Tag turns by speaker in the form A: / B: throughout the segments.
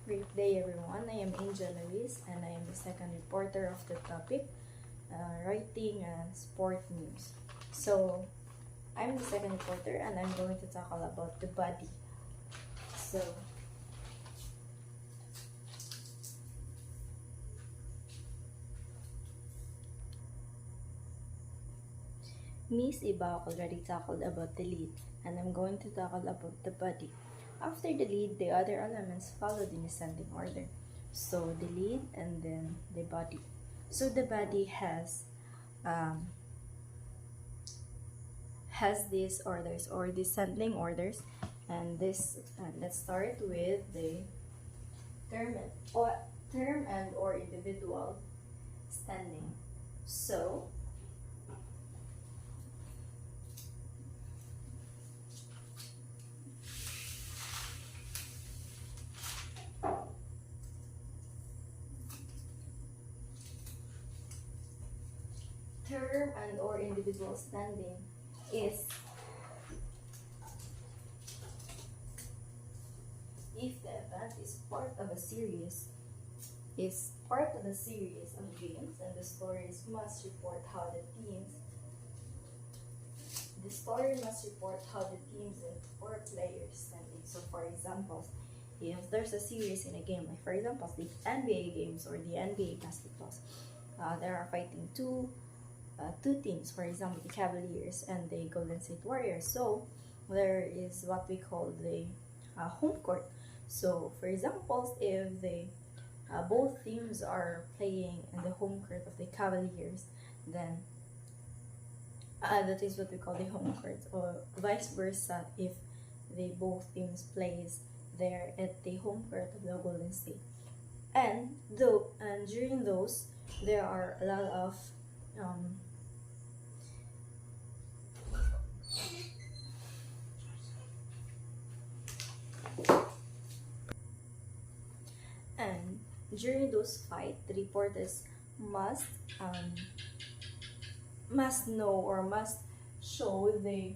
A: Great day, everyone. I am Angel Lawis, and I am the second reporter of the topic, writing sport news. So, I'm the second reporter, and I'm going to tackle about the body. So, Miss Iba already tackled about the lead, and I'm going to tackle about the body. After the lead, the other elements followed in ascending order. So, the lead and then the body. So, the body um, has these orders or descending orders, and this let's start with the term and or individual standing. So term and/or individual standing is if the event is part of a series of games, and the story must report how the teams and or players standing. So for example, if there's a series in a game, like for example the NBA games or the NBA basketballs, there are fighting two teams, for example the Cavaliers and the Golden State Warriors. So there is what we call the home court. So for example, if the both teams are playing in the home court of the Cavaliers, then that is what we call the home court, or vice versa if they both teams plays there at the home court of the Golden State. And during those, there are a lot of um, and during those fight, the reporters must um, must know or must show the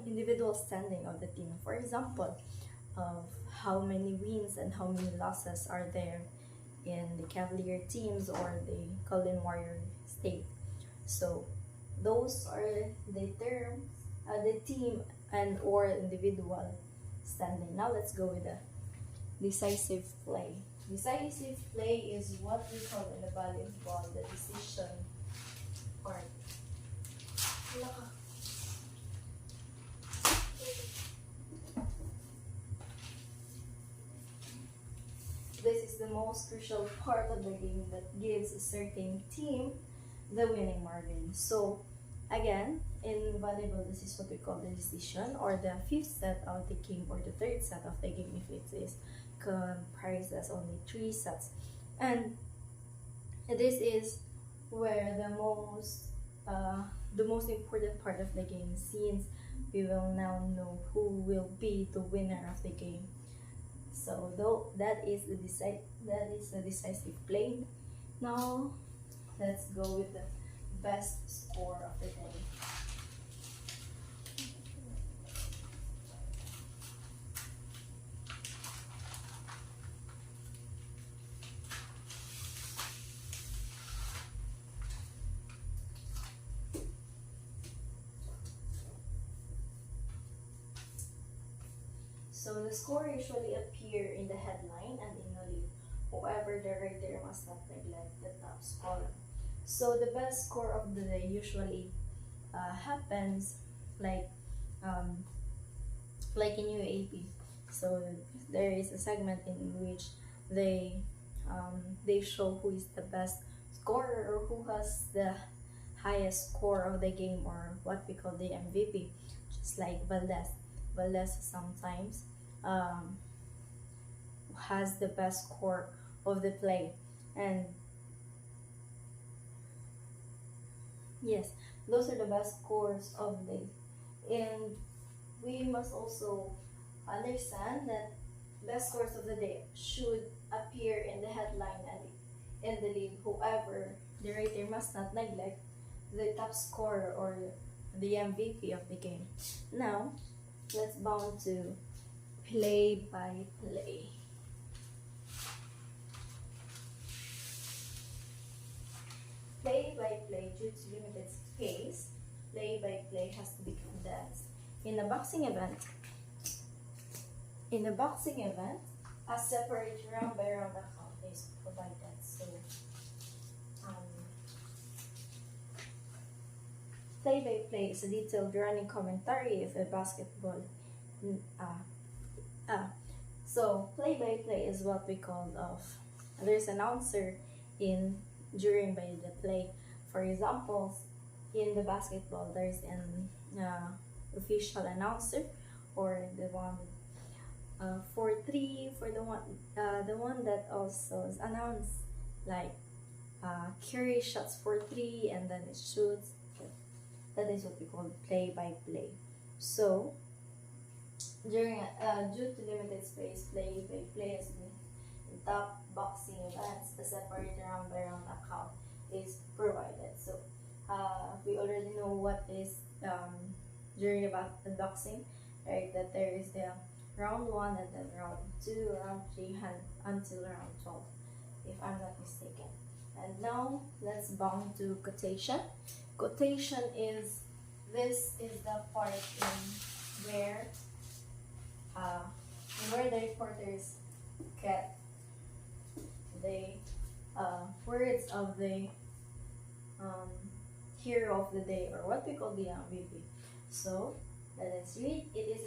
A: individual standing of the team. For example, of how many wins and how many losses are there in the Cavalier teams or the Golden Warrior State. So those are the terms, the team and or individual standing. Now let's go with the decisive play. Decisive play is what we call in the volleyball the decision part. This is the most crucial part of the game that gives a certain team the winning margin. So again, in volleyball, this is what we call the decision, or the fifth set of the game, or the third set of the game if it is comprises only 3 sets. And this is where the most important part of the game, since we will now know who will be the winner of the game. So that is the decisive play. Now let's go with the best score of the day. So the score usually appear in the headline and in the lead. However, the writer must not neglect the top scorer. So the best score of the day usually happens like um, in UAP. So there is a segment in which they show who is the best scorer or who has the highest score of the game, or what we call the MVP. Just like Valdez sometimes has the best score of the play. And yes, those are the best scores of the day. And we must also understand that best scores of the day should appear in the headline and in the lead. However, the writer must not neglect the top scorer or the MVP of the game. Now, let's bound to play by play. Play by play, due to limited space, play by play has to be condensed. In a boxing event, a separate round by round account is provided. So, play by play is a detailed running commentary of a basketball. So play by play is what we call of. There's an announcer during by the play. For example, in the basketball, there's an official announcer, or the one for the one that also is announced, like Curry shots for 3 and then it shoots. That is what we call play by play. So during due to limited space, play by play has been in top boxing events. The separate round by round account is provided. So we already know what is during the boxing, right? That there is the round 1 and then round 2, round 3, until round 12, if I'm not mistaken. And now let's bound to quotation. Quotation is the part where the reporters get the words of the hero of the day, or what we call the MVP. So let us read. It is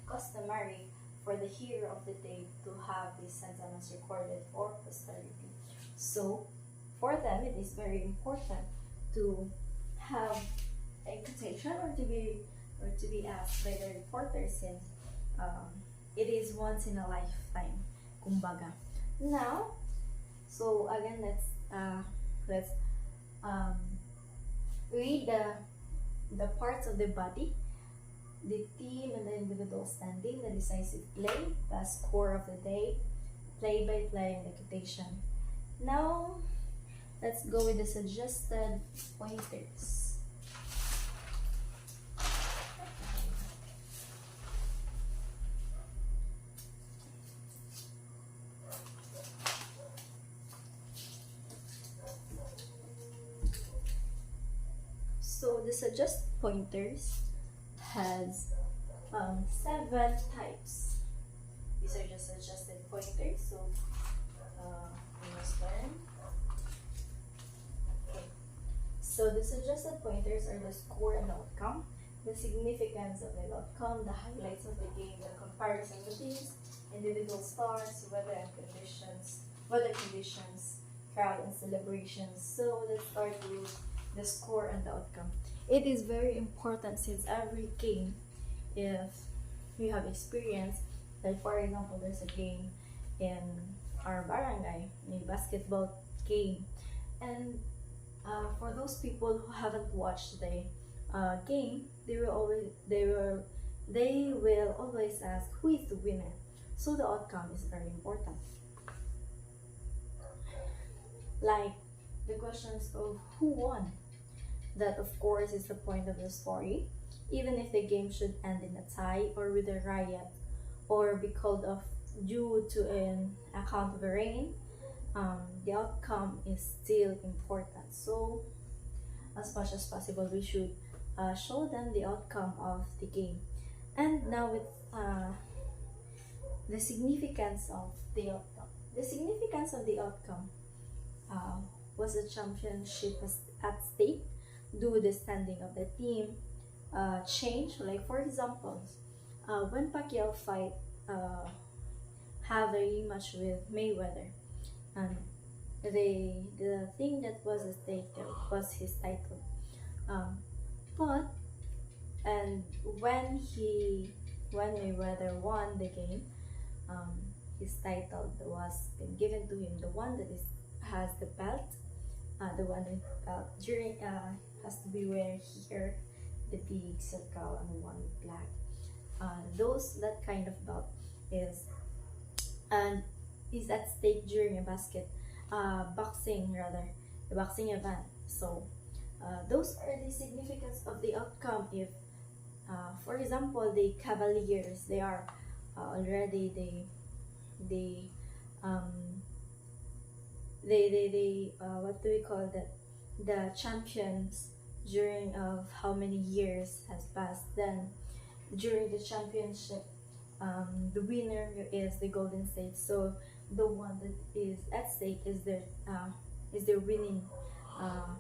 A: customary for the hero of the day to have this sentence recorded for posterity. So for them, it is very important to have a quotation or to be asked by the reporter, since it is once in a lifetime, kumbaga. Now, so again, let's read the parts of the body, the team and the individual standing, the decisive play, the score of the day, play by play, and the quotation. Now, let's go with the suggested pointers. So the suggested pointers has 7 types. These are just suggested pointers. So we must learn. Okay. So the suggested pointers are the score and outcome, the significance of the outcome, the highlights of the game, the comparison of teams, individual stars, weather conditions, crowd and celebrations. So let's start with the score and the outcome. It is very important, since every game, if you have experience, like for example, there's a game in our barangay, a basketball game, and for those people who haven't watched the game, they will always ask who is the winner. So the outcome is very important. Like the questions of who won. That, of course, is the point of the story. Even if the game should end in a tie or with a riot, or be called off due to an account of the rain, the outcome is still important. So, as much as possible, we should show them the outcome of the game. And now with the significance of the outcome. The significance of the outcome was the championship at stake. Do the standing of the team change? Like for example, when Pacquiao have a rematch with Mayweather, and the thing that was at stake there was his title. And when Mayweather won the game, his title was been given to him. The one that has the belt, the one with the belt has to be where here the big circle and the one with black. That kind of belt is at stake during a boxing event. So those are the significance of the outcome. If for example, the Cavaliers, they are already they um what do we call that, the champions during of how many years has passed. Then during the championship, the winner is the Golden State. So the one that is at stake is their winning, uh,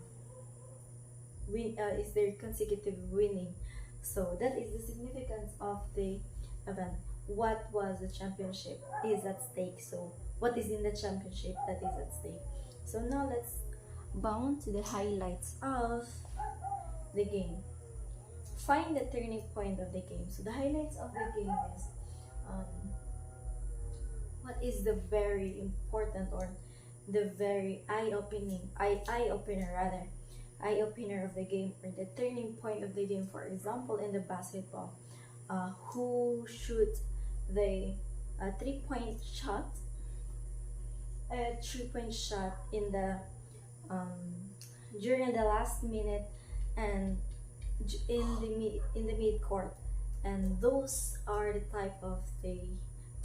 A: is their consecutive winning. So that is the significance of the event. What was the championship is at stake. So what is in the championship that is at stake. So now let's bound to the highlights of the game. Find the turning point of the game. So the highlights of the game is what is the very important or the very eye-opener of the game, or the turning point of the game. For example, in the basketball, who shoots the three-point shot in the during the last minute and in the mid court, and those are the type of the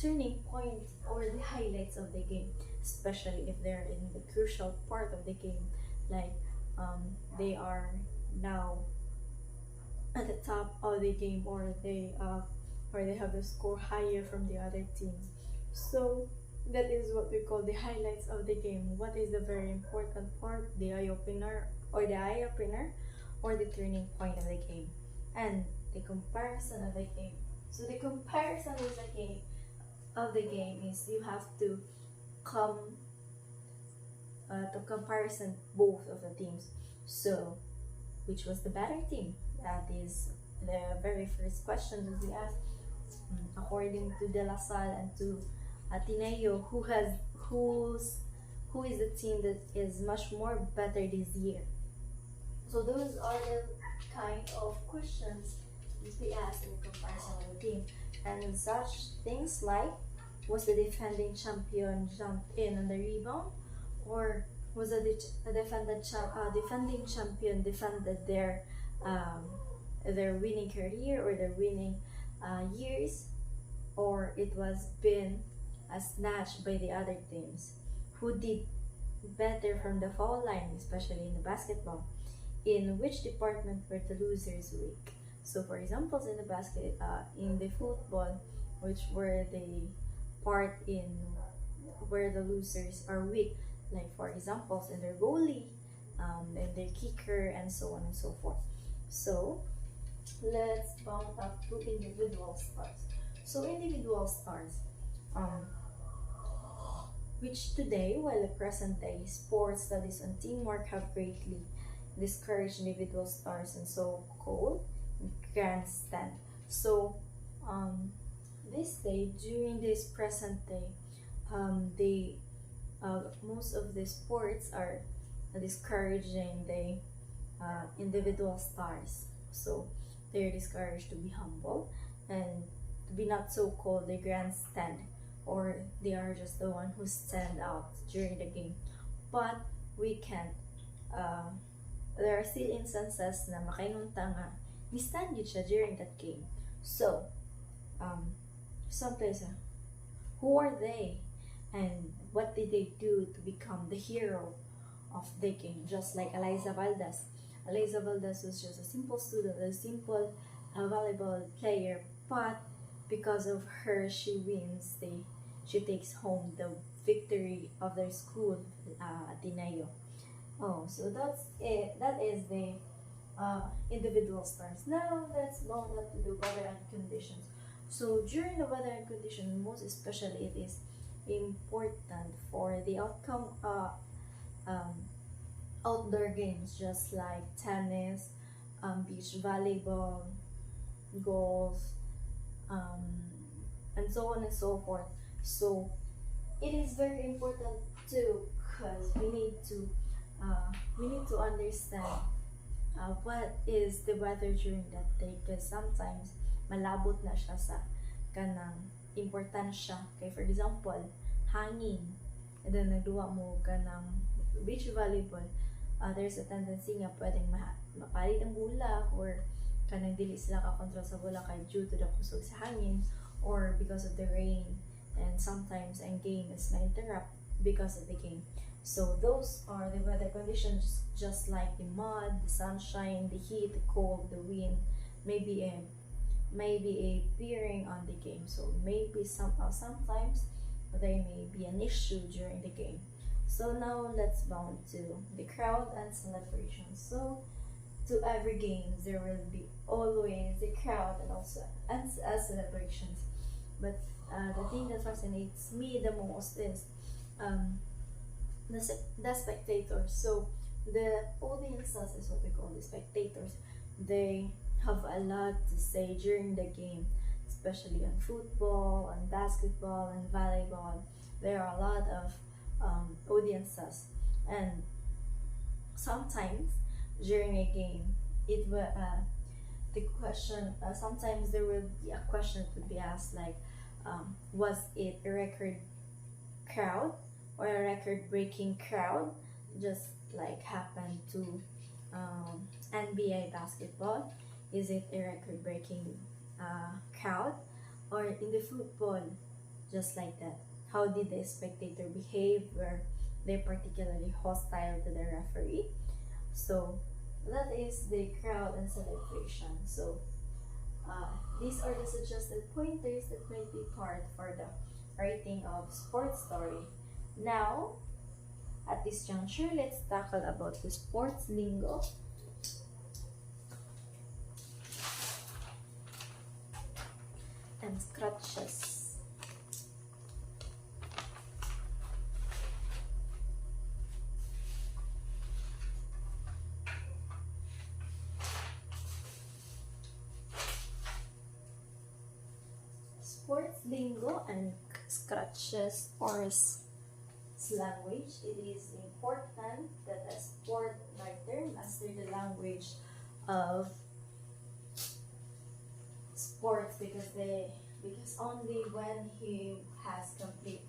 A: turning point or the highlights of the game, especially if they're in the crucial part of the game, like they are now at the top of the game, or they have the score higher from the other team. So that is what we call the highlights of the game. What is the very important part, the eye opener or the turning point of the game, and the comparison of the game. So the comparison is the game is you have to come to comparison both of the teams. So which was the better team? That is the very first question that we asked. According to De La Salle and to Ateneo, who is the team that is much more better this year? So those are the kind of questions that we ask in comparison of the team, and such things like, was the defending champion jumped in on the rebound, or was the defending champion defended their winning career or their winning years, or it was been snatched by the other teams? Who did better from the foul line, especially in the basketball? In which department were the losers weak? So for examples, in the in the football, which were the part in where the losers are weak, like for examples in their goalie, and their kicker, and so on and so forth. So let's bound up to individual stars. So individual stars, which today, while the present day sports studies on teamwork have greatly discouraged individual stars and so-called grandstand. So this day, during this present day, most of the sports are discouraging the individual stars. So they're discouraged to be humble and to be not so called the grandstand, or they are just the one who stand out during the game. But we can't. There are still instances na makainunta nga ni-stand yun siya during that game. So sometimes, who are they and what did they do to become the hero of the game? Just like Eliza Valdez. Eliza Valdez was just a simple student, a simple volleyball player, but because of her, she takes home the victory of their school, Ateneo. Oh, so that's it. That is the individual stars. Now let's go on to the weather and conditions. So during the weather and conditions, most especially, it is important for the outdoor games, just like tennis, beach volleyball, golf, and so on and so forth. So it is very important too, because we need to understand what is the weather during that day, because sometimes malabot na siya sa kanang importansya. Kay for example, hangin, and then nagduwa mo kanang beach volleyball, there's a tendency nga pwedeng mapalit ang bola, or kanang dili sila ka-control sa bola kay due to the kusog sa hangin, or because of the rain, and sometimes a game is not interrupt because of the game. So those are the weather conditions, just like the mud, the sunshine, the heat, the cold, the wind, maybe a bearing on the game. So maybe sometimes there may be an issue during the game. So now let's bound to the crowd and celebration. So to every game there will be always the crowd and also as celebrations. But the thing that fascinates me the most is um, the spectators. So the audiences is what we call the spectators. They have a lot to say during the game, especially on football, on basketball, and volleyball. There are a lot of audiences, and sometimes during a game, it will the question. Sometimes there will be a question that would be asked like, was it a record crowd or a record-breaking crowd, just like happened to NBA basketball? Is it a record-breaking crowd, or in the football, just like that? How did the spectator behave? Were they particularly hostile to the referee? So that is the crowd and celebration. So these are the suggested pointers that might be part for the writing of sports story. Now, at this juncture, let's tackle about the sports lingo. And scratches. Sports lingo and scratches or language. It is important that a sport writer master the language of sports, because only when he has complete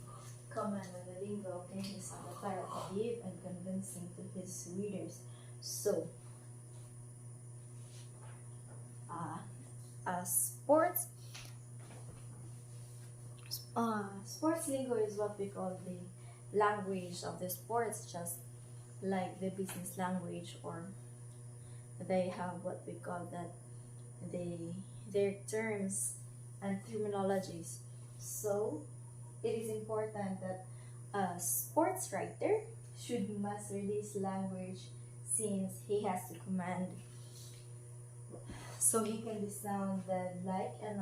A: command of the lingo can he sound authoritative and convincing to his readers. So sports sports lingo is what we call the language of the sports, just like the business language, or they have what we call that their terms and terminologies. So it is important that a sports writer should master this language, since he has to command, so he can be sounded like an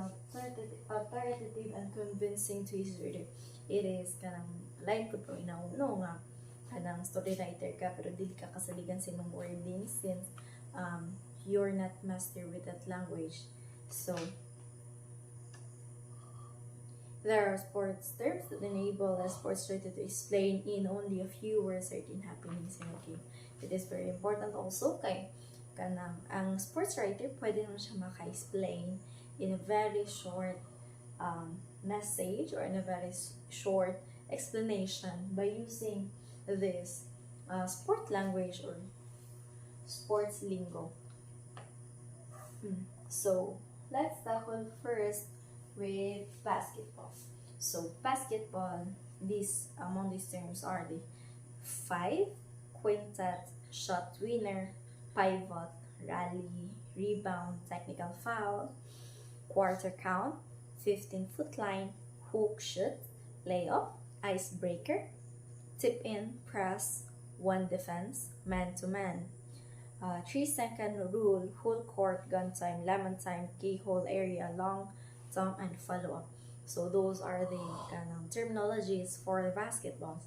A: authoritative and convincing to his reader. It is kanang line ko po inauno nga kanang story writer ka pero dili ka kasaligan sa imong wording, since you're not master with that language. So there are sports terms that enable a sports writer to explain in only a few words certain happenings in a game. It is very important also kay kanang ang sports writer pwede naman siya maka-explain in a very short message or in a very short explanation by using this sport language or sports lingo. So let's tackle first with basketball. So basketball, among these terms are the 5, quintet, shot winner, pivot, rally, rebound, technical foul, quarter count, 15-foot line, hook shoot, layup, icebreaker, tip in, press, one defense, man to man. 3-second rule, full court, gun time, lemon time, keyhole area, long, thumb, and follow-up. So those are the terminologies for the basketballs.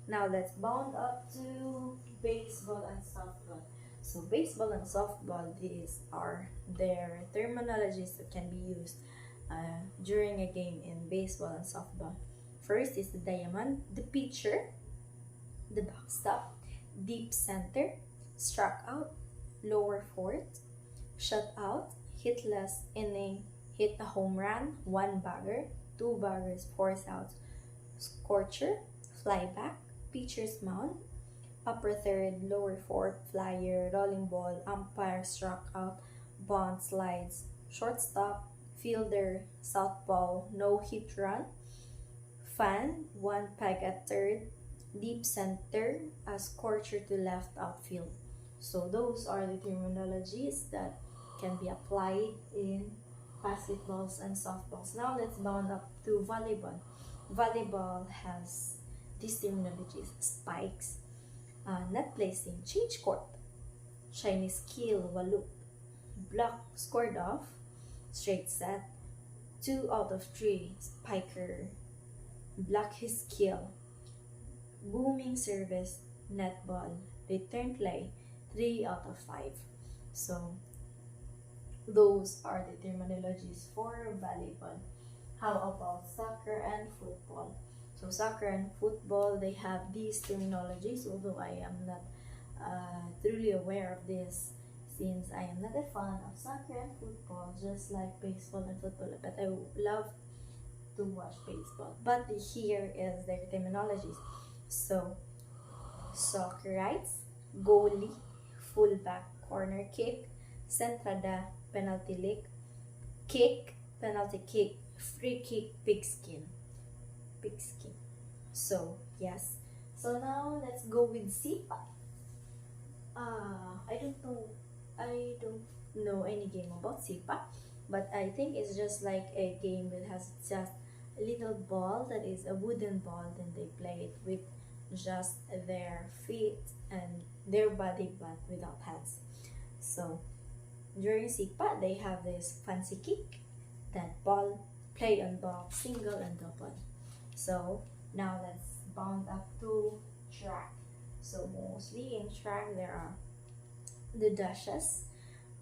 A: Now let's bound up to baseball and softball. So baseball and softball, these are their terminologies that can be used during a game in baseball and softball. First is the diamond, the pitcher, the backstop, deep center, struck out, lower fourth, shut out, hitless inning, hit a home run, 1 bagger, 2 baggers, force out, scorcher, fly back, pitcher's mound, upper third, lower fourth, flyer, rolling ball, umpire, struck out, bunt, slides, shortstop, fielder, southpaw, no hit run, fan, one peg at third, deep center, a scorcher to left outfield. So those are the terminologies that can be applied in basketballs and softballs. Now let's bound up to volleyball. Volleyball has these terminologies: spikes, net placing, change court, Chinese kill, walloop, block scored off, straight set, 2 out of 3, spiker, block his kill, booming service, netball, return play, 3 out of 5. So those are the terminologies for volleyball. How about soccer and football? So soccer and football, they have these terminologies, although I am not truly aware of this, since I am not a fan of soccer and football, just like baseball and football, but I love to watch baseball. But here is their terminologies. So soccer rights, goalie, fullback, corner kick, centrada, penalty kick, penalty kick, free kick, pigskin. So yes. So now let's go with SIPA. I don't know any game about SIPA, but I think it's just like a game that has just a little ball that is a wooden ball, then they play it with just their feet and their body but without hands. So during SIPA, they have this fancy kick, that ball, play on ball, single and double. So now let's bound up to track. So mostly in track there are the dashes,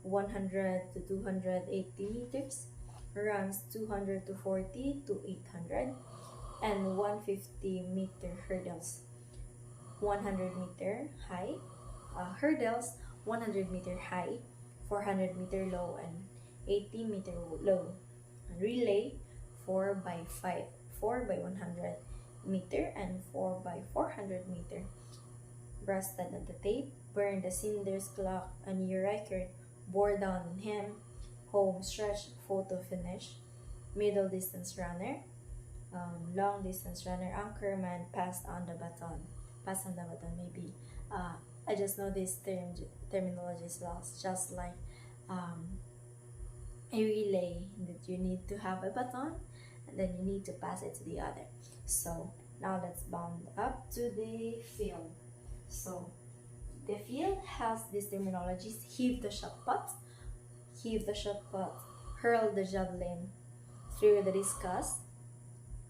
A: 100 to 280 meters, runs 200 to 40 to 800, and 150-meter hurdles, 100-meter high, hurdles 100-meter high, 400-meter low, and 80-meter low. Relay 4x5, 4x100 meter, and 4x400 meter. Breasted at the tape, burn the cinders, clock, a new record, bore down on him, home stretch, photo finish, middle distance runner, long distance runner, anchorman, pass on the baton, maybe. I just know these terminologies lost, just like a relay, that you need to have a baton and then you need to pass it to the other. So now let's bound up to the field. So the field has these terminologies: heave the shot put, hurl the javelin, throw the discus,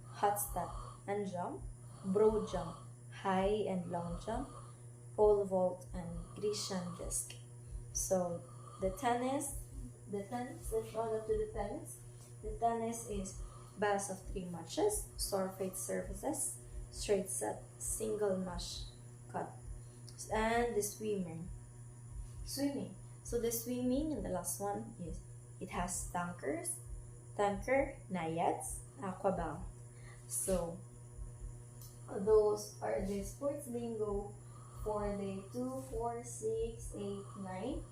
A: hot step and jump, broad jump, high and long jump, pole vault, and Grecian disc. So the tennis, let's roll up to the tennis. The tennis is best of 3 matches, surface surfaces, straight set, single mash cut. And the swimming. So the swimming, and the last one is, it has tanker, naiads, aquabow. So those are the sports lingo for the 2, 4, 6, 8, 9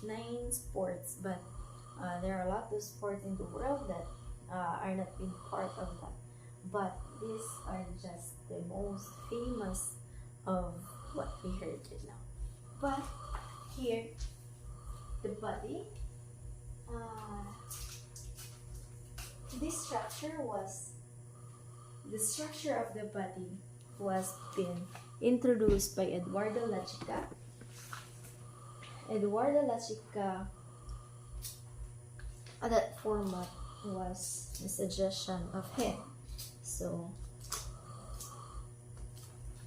A: 9 sports, but there are a lot of sports in the world that are not being part of that. But these are just the most famous of what we heard right now. But here, the body, the structure of the body was been introduced by Eduardo Lachica. That format was the suggestion of him. So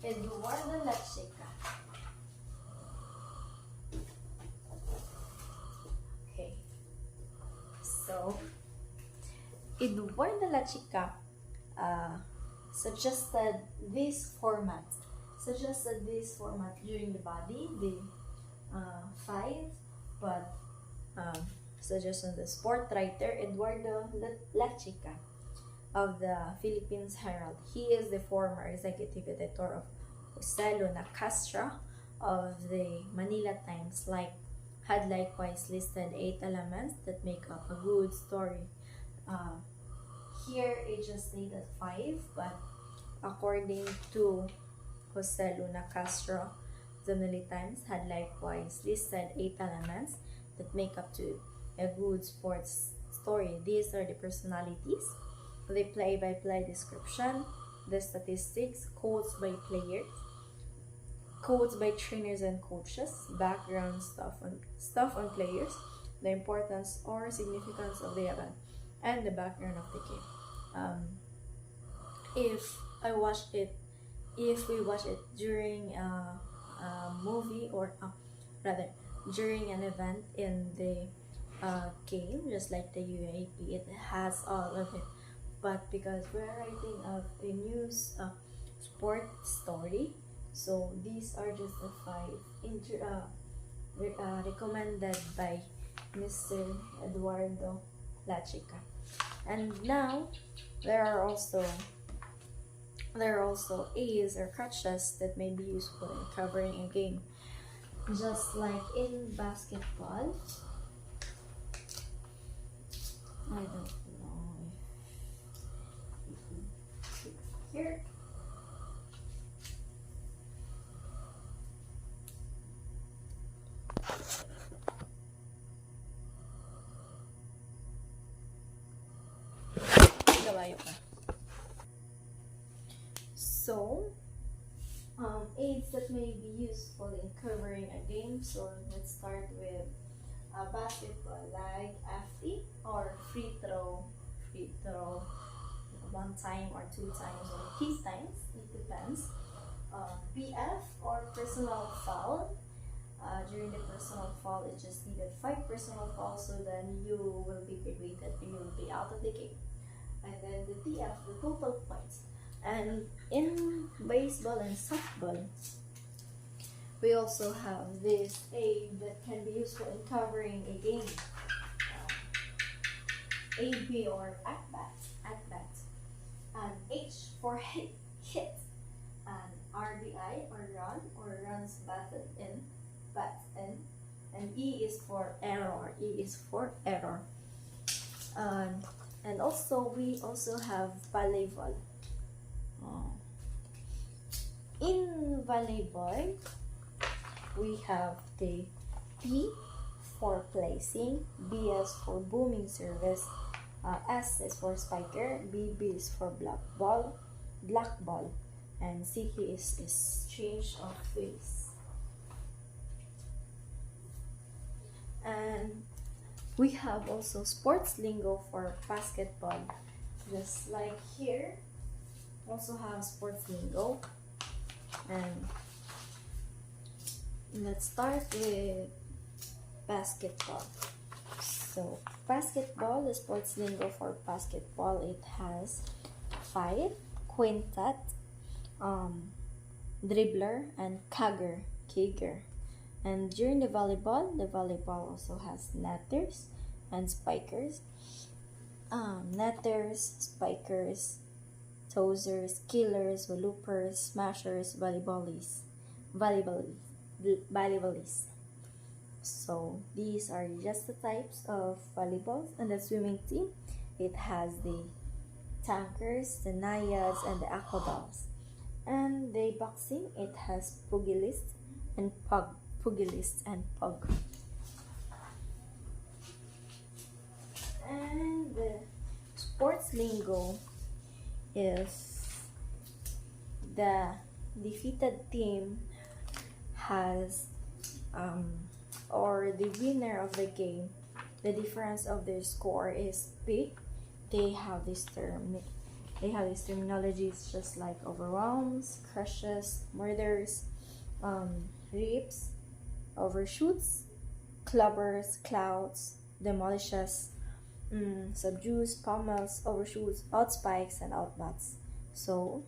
A: Eduardo Lachica. Okay. So Eduardo Lachica suggested this format during the body, the 5, but suggestion the sport writer Eduardo Lachica of the Philippines Herald. He is the former executive editor of Ocelo Nacastra of the Manila Times, like had likewise listed 8 elements that make up a good story. Uh, Here it just stated 5, but according to Jose Luna Castro, the Militants had likewise listed 8 elements that make up to a good sports story. These are the personalities, the play-by-play description, the statistics, quotes by players, quotes by trainers and coaches, background stuff on players, the importance or significance of the event, and the background of the game. If I watched it, if we watch it during a movie or rather during an event in the game, just like the UAP, it has all of it. But because we're writing of a news sport story, so these are just the 5 recommended by Mr. Eduardo Lachica. And now there are also aids or crutches that may be useful in covering a game. Just like in basketball, I don't know if here. Gawayo pa. So, aids that may be useful in covering a game. So let's start with basketball, like FE or free throw, one time or 2 times or 3 times. It depends. PF or personal foul. During the personal foul, it just needed 5 personal fouls, so then you will be graduated. You will be out of the game. And then the TF, the total points. And in baseball and softball, we also have this aid that can be useful in covering a game. AB or at bat. And H for hit. And RBI or run or runs batted in. And E is for error. And also we also have volleyball. In volleyball, we have the P for placing, BS for booming service, S is for spiker, BB is for black ball, and CP is change of face. And we have also sports lingo for basketball, just like here. Also have sports lingo. And let's start with basketball. So basketball, the sports lingo for basketball, it has 5, quintet, dribbler, and kager. And during the volleyball also has netters and spikers. Netters, spikers, tossers, killers, loopers, smashers, volleyballists. So these are just the types of volleyballs. And the swimming team, it has the tankers, the naiads, and the aquaballs. And the boxing, it has pugilists and pug. And the sports lingo is the defeated team has or the winner of the game, the difference of their score is big. They have this terminologies just like overwhelms, crushes, murders, rips, overshoots, clubbers, clouds, demolishes, subdues, pummels, overshoots, outspikes, and outnuts. So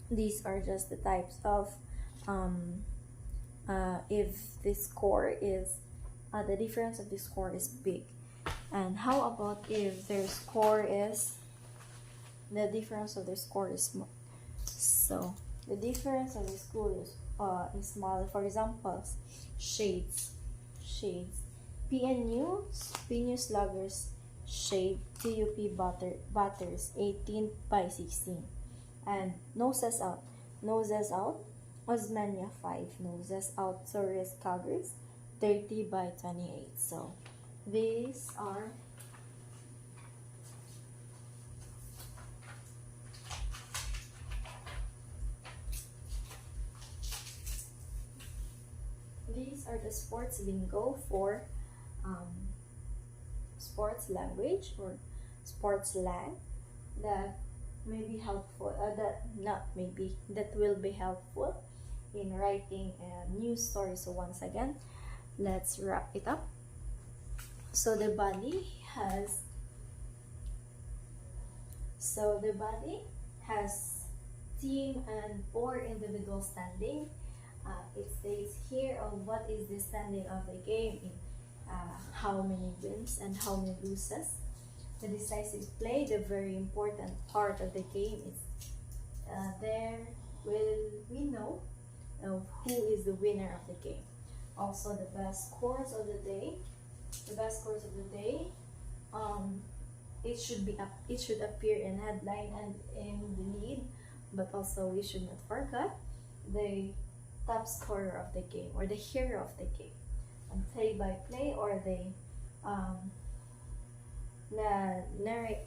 A: these are just the types of if the score is the difference of the score is big. And how about if their score is the difference of the score is small? So the difference of the score is small. For example, shades shades. PNU, PNU Sluggers shade, TUP Butters 18 by 16. And noses out. Noses out, Osmania 5. Noses out, Taurus Covers 30 by 28. So these are the sports lingo for sports language or sports slang that may be helpful, that will be helpful in writing a news story. So once again, let's wrap it up. So the body has team and or individual standing. It states here on what is the standing of the game, in how many wins and how many loses. The decisive play, the very important part of the game, is there will we know who is the winner of the game. Also, the best scores of the day. It should appear in headline and in the lead, but also we should not forget the top scorer of the game or the hero of the game, and play by play or the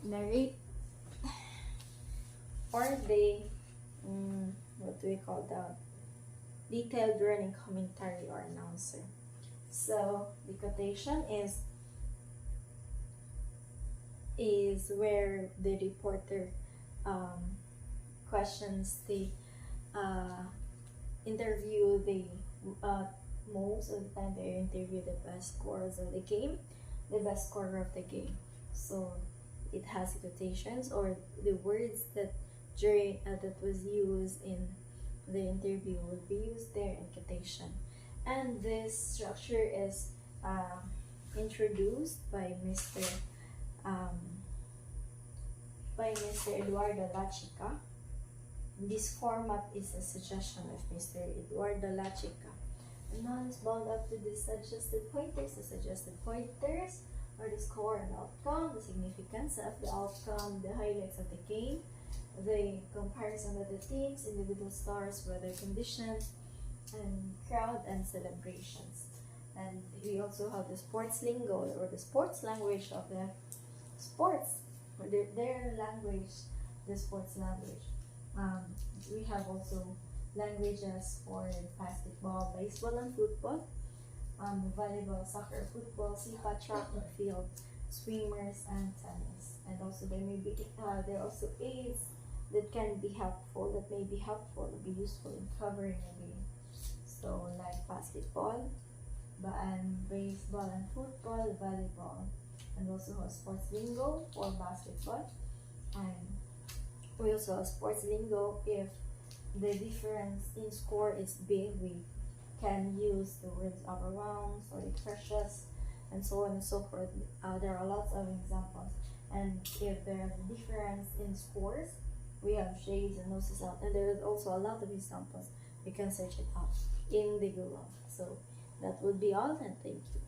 A: narrate or the what do we call that, detailed running commentary or announcer. So the quotation is where the reporter questions the interview the most of the time they interview the best scorers of the game, the best scorer of the game. So it has quotations or the words that that was used in the interview will be used there in quotation. And this structure is introduced by Mr. Eduardo Lachica. This format is a suggestion of Mr. Eduardo Lachica. The noun is bound up to the suggested pointers. The suggested pointers are the score and outcome, the significance of the outcome, the highlights of the game, the comparison of the teams, individual stars, weather conditions, and crowd and celebrations. And we also have the sports lingo or the sports language of the sports, or their language, the sports language. We have also languages for basketball, baseball, and football, volleyball, soccer, football, sipa, track and field, swimmers, and tennis. And also there are also aids that can be helpful, be useful in covering a game. So like basketball, and baseball and football, volleyball, and also have sports lingo for basketball. And we also have sports lingo if the difference in score is big. We can use the words overwhelms or precious and so on and so forth. There are lots of examples. And if there is a difference in scores, we have shades and noses out. And there is also a lot of examples. You can search it up in the Google. So that would be all, and thank you.